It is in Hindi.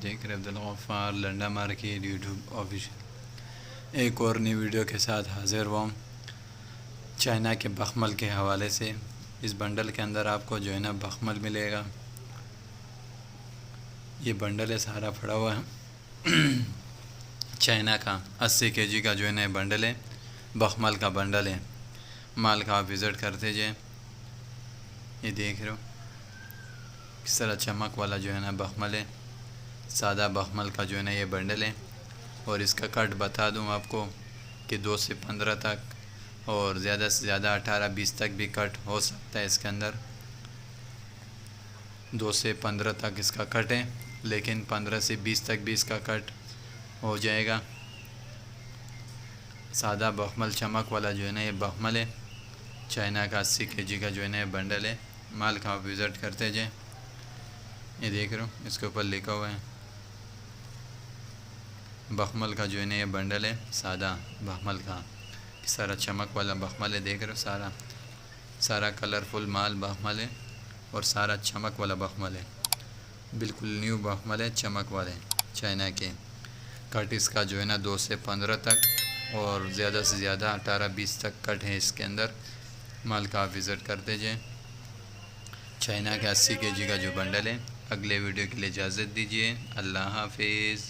देख रहे Abdul Gaffar Landa market YouTube official एक और नई वीडियो के साथ हाजिर हुआ हूँ चाइना के बखमल के हवाले से। इस बंडल के अंदर आपको जो है ना बखमल मिलेगा। ये बंडल है सारा पड़ा हुआ है चाइना का 80 केजी का जो है ना बंडल है, बखमल का बंडल है। माल का आप विज़िट करते जाए। ये देख रहे हो किस तरह चमक वाला जो है ना बखमल है, सादा बखमल का जो है ना ये बंडल है। और इसका कट बता दूं आपको कि 2 से 15 तक और ज़्यादा से ज़्यादा 18-20 तक भी कट हो सकता है। इसके अंदर 2 से 15 तक इसका कट है, लेकिन 15 से 20 तक भी इसका कट हो जाएगा। सादा बखमल चमक वाला जो है ना ये बखमल है। चाइना का 80 केजी का जो है ना ये बंडल है। माल का आप विज़िट करते जाए। ये देख रहे हो इसके ऊपर लिखा हुआ है बखमल का जो है ना ये बंडल है, सादा बखमल का सारा चमक वाला बखमल है। देख रहे हो सारा सारा कलरफुल माल बखमल है और सारा चमक वाला बखमल है। बिल्कुल न्यू बखमल है, चमक वाले चाइना के। कट इसका जो है ना 2 से 15 तक और ज़्यादा से ज़्यादा 18-20 तक कट है इसके अंदर। माल का आप विज़िट करते जाए। चाइना के 80 केजी का जो बंडल है। अगले वीडियो के लिए इजाज़त दीजिए। अल्लाह हाफिज़।